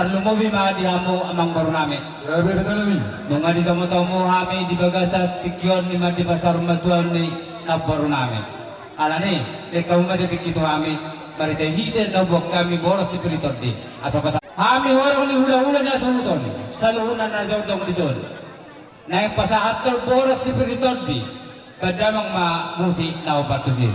Lumobi mga dihamu amang baru nami. Ya betul nami. Mga di tamu-tamu kami di bagasa tikyon ni mati pasar matuan ni na baru nami. Ala ni, kamu masih tikitu kami. Mari teh hite na buat kami boros spiritor di. Asa pasar. Kami orang ni hula-hula na saluton. Saluhunan na jauh-jauh di sana. Naik pasahat ter boros spiritor di. Kadamang ma musik na upatusin.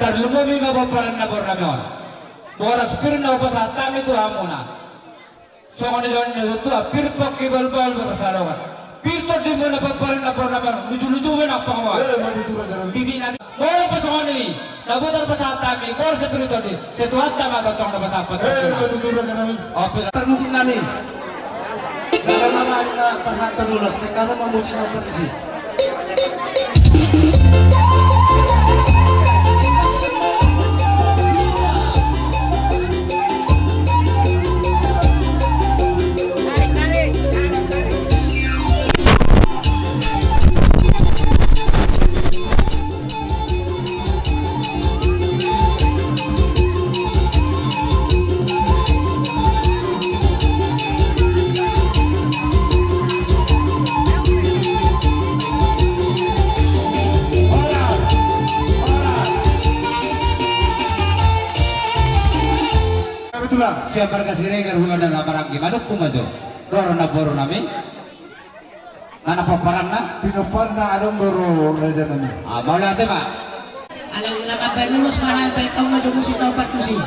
Terlumumi mabaparan na bornamion. Boras pir na upasa tami tu hamuna. So kani don ne tu pir pakki balbal bersalawat. Pir to di mana baparan na bornamion. Lucu-lucu ben apa kawan? Mari tu raja nami. Bibi nani. Bola pasoni. Na bodar pasa tami. Boras pir to di. Setu hatta ma tong na pasa apa. Mari tu raja nami. Opir Musim nani. Karena mana pasangan terlulus, karena memusim kompetisi. Siapa kasih regar hula dan laparan gimana kumajo? Roro na boro nami. Mana paparan na? Pinopan na adong boro raja nami. Mau lihat pak? Alang lama benus malang pay kau maju musik dapat tusi.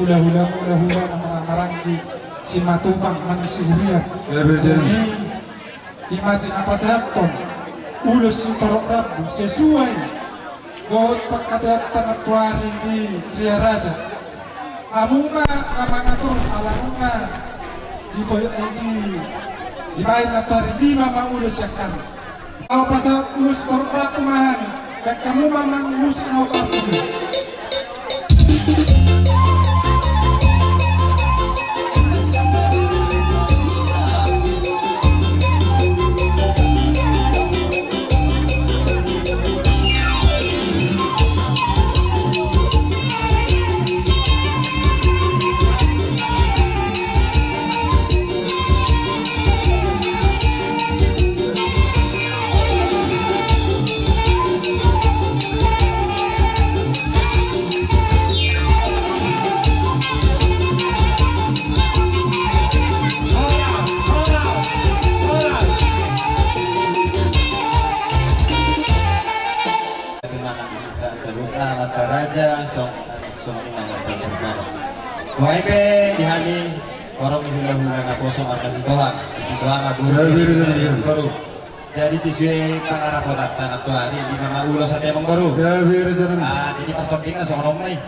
hula-hula marangki si matupang manusia huriat Ya betul. imatin apa saton ulus si torok rabu sesuai god pakatatan atuari di Ria Raja amunga amangatur alamunga di bayan atuari 5 maulus yang kami Kau pasal ulus korporat kumahan, kamu mamang ulus kau kampus. Mata raja song mengantar surga. Waipe dihani orang hula-hula na kosong atas Tuhan. Tuhan ngaburu baru. Jadi siswi pangarap otak tanah Tuhan ini mama ulo sa temong baru. David Raja Nabi. Jadi pertandingan seorang nih.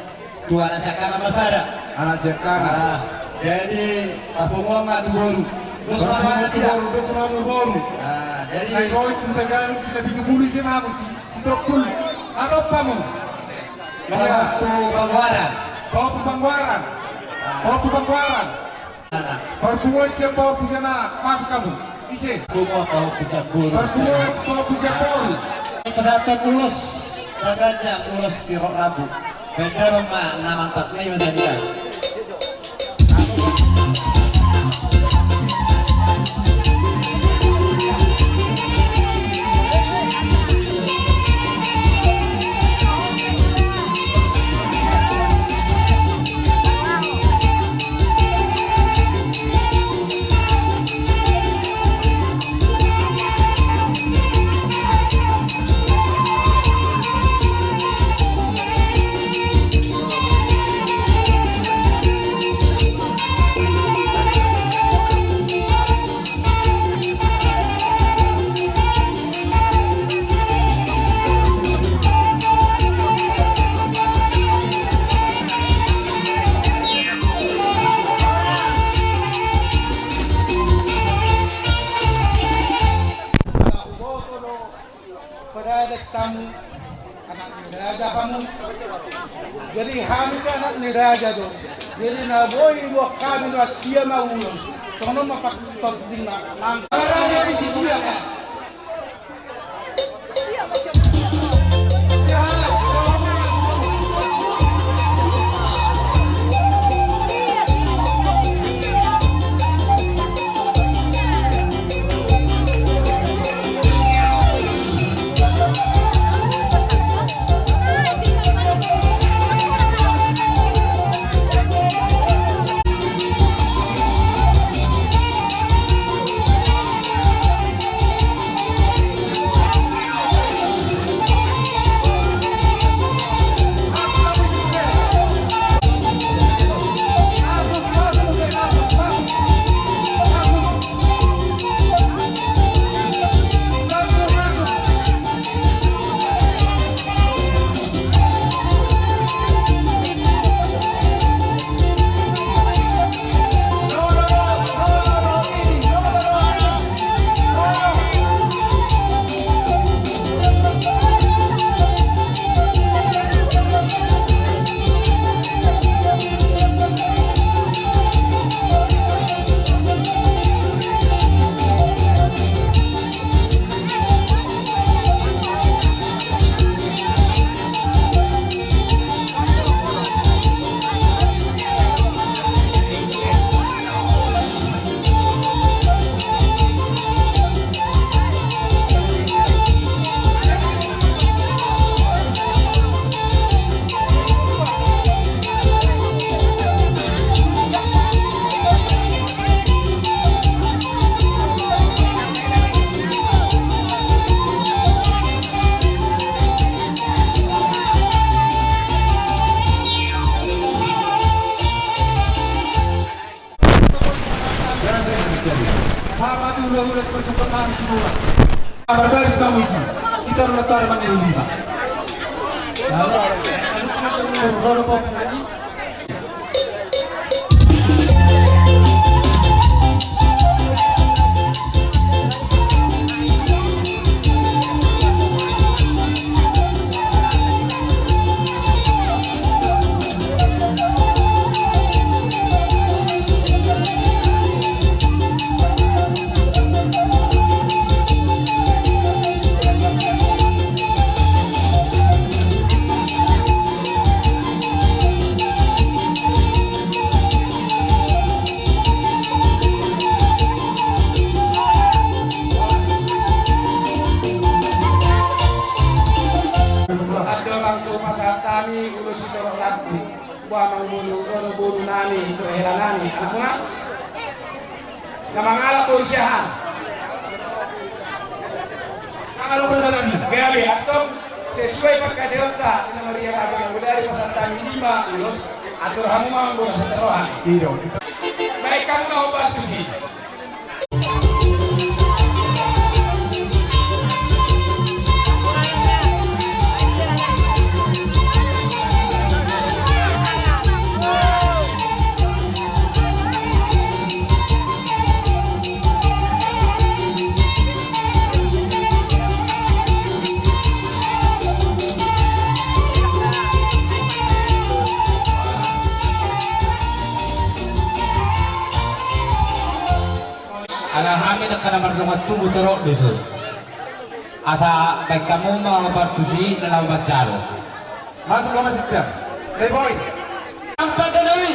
Tuhan asyaka nama sada. Anak siapkan. Jadi tapungong nggak tuh baru. Terus mana tidak? Terus mana baru? Jadi Ay boys sudah galuk sudah bikin bulu sih mah si tropul. Ano pa mo? Kaya po pangwaran. Bawa pembangwaran. Bawa pembangwaran. Perbuas siya bawa pusya na masuk kamu. Isi. Bumo kau bisa buru. Perbuas bawa pusya baru. Pesantren ulus raganya ulus di Rok Rabu. Beda rumah 64 Mei menjadikan. Tamu anak ni raja kamu jadi kami kan anak ni raja tu jadi na boy buat kami na siya maulong sono mapatot din na nang raja bisi siya ka udah berjumpa kami semua. Berbaris kamu isi. Kita letar manggil 5. kami ulo si Torong Lapu buwa bulu nani itu heranani anak mga na mangalap po siyahan Ano ko sa namin? gabi atong sesuai pagkaderota na Maria Raja yang dari pasantang 5 ulos atur hamumang bulan sa tarohan Iro. baik kamu na bantu sih Ala kami nak kana marungat tubuh terok dosu. Asa baik kamu mau bertusi dalam bacaro. Masuk ka masityan. Playboy. Ang pagdanawi.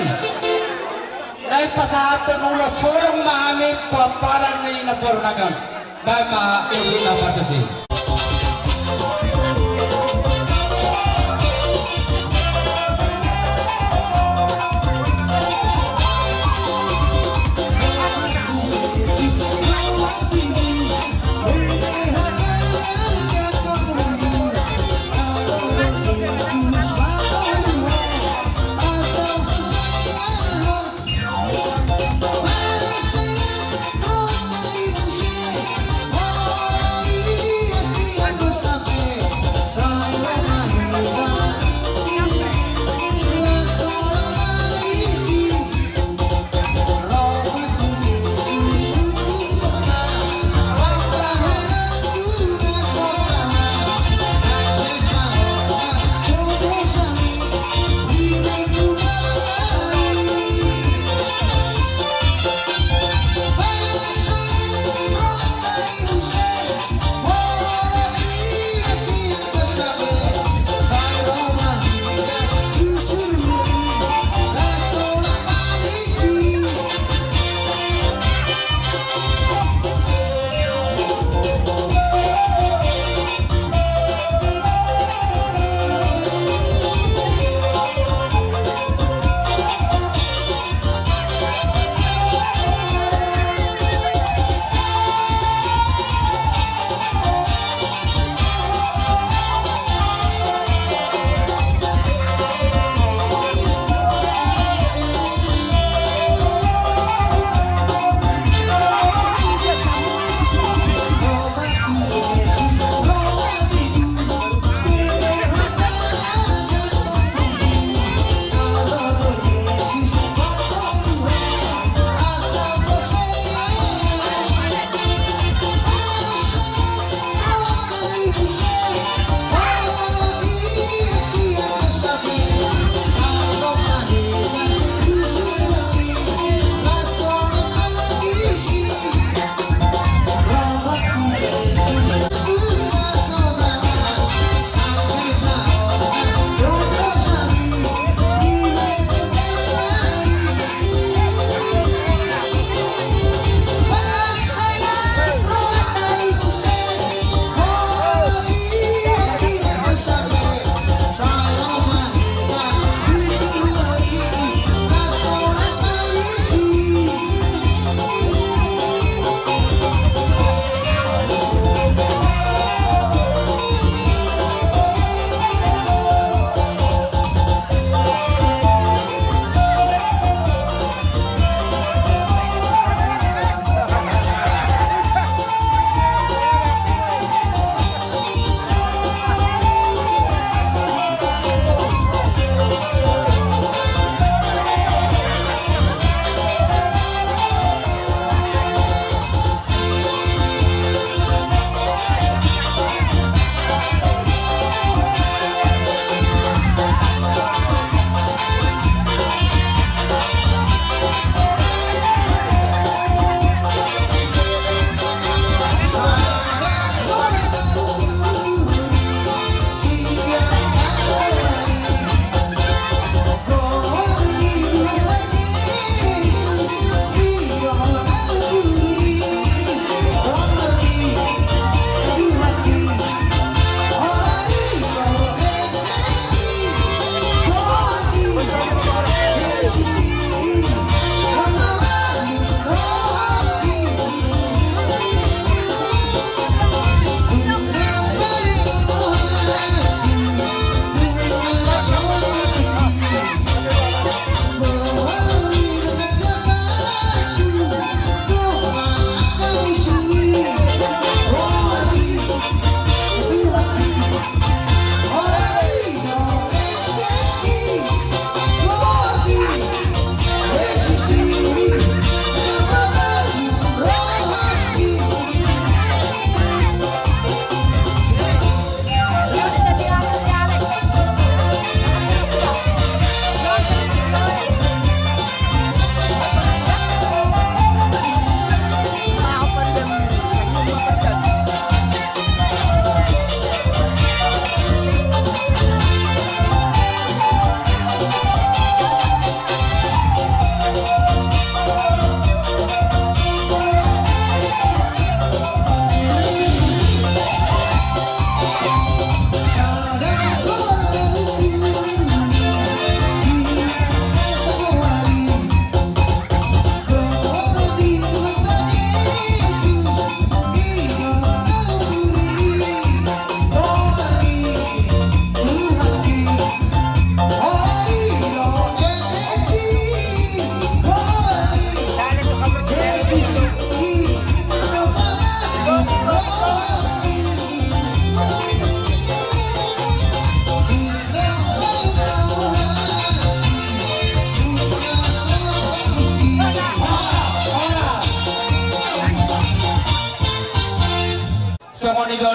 Dahil pasahatan ulo sorong maami paparan ni naporunagan. Dahil ma-ulo na bertusi.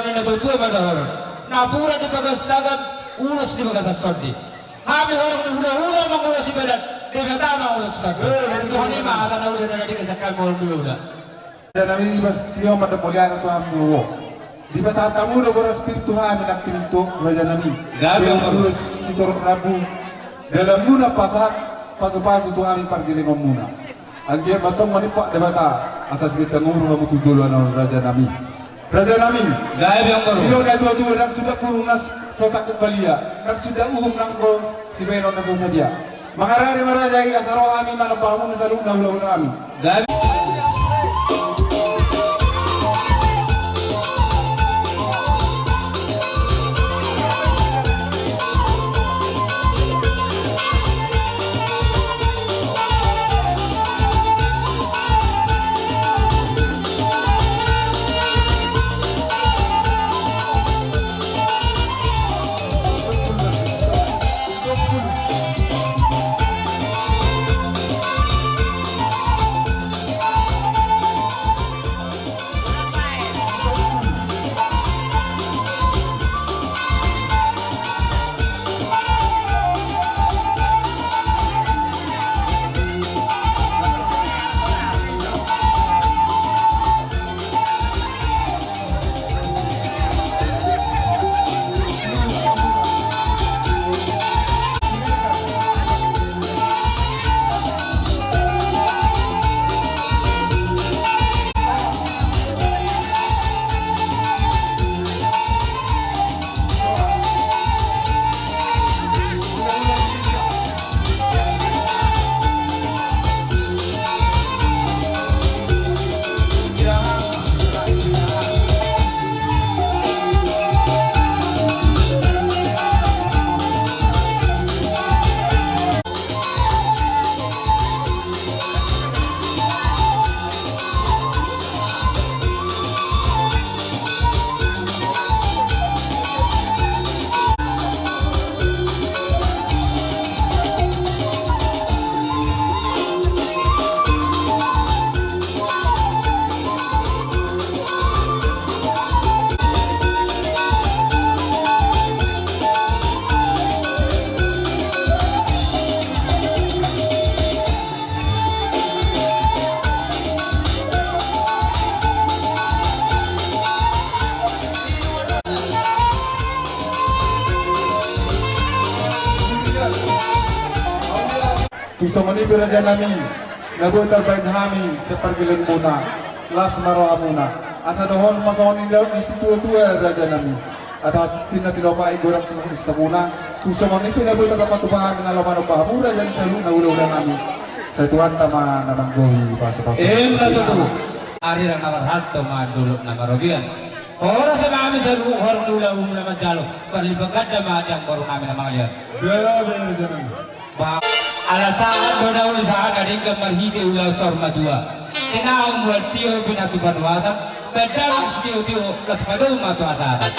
tiga ni tua pada orang. Napura di bagas tangan, ulas di bagas sodi. Kami orang ulah mengulas badan, dia pertama ulas tangan. Soalnya mah ada udah dari kesakal mau dulu dah. Raja Nami di bas tio mata poliana tu ham nuwo. Di bas tamu do boras pintu ha nak pintu Raja Nami. Gabi yang terus sitor Rabu. Dalam muna pasak pasu-pasu tu kami pergi dengan muna. Angge batong manipak debata asas kita nguru kamu tujuh Raja Nami. Raja Nami, Gaib yang baru. ilo na tua nak sudah puluh nas sosak kembali nak sudah nak ko si Beno na sosa dia. Mangarari maraja ya saro kami mana pahamu na salung na ulah kami. Gabi. Tusa mani Raja Nami, lagu terbaik kami seperti muna, las maro amuna. Asa dohon masahon indaw di situ tua Raja Nami. Atau tidak pa igorang sa muna. Tusa mani lagu terdapat tubahan na laman pa mura jan sa luna ulah nami. Sa tuan tama namanggohi pasal-pasal. Na tutu. Ari lang naman hato madulok na marobian. Ora sa mami sa luhar ulah na majalo. Palibagad na madang baru kami na mga yan. Gabi Raja Nami. Alasan benar usaha dari kemerhide ulah sorma dua. Kenal buat tio binatu banwata. Bedal tio las padul matu asara.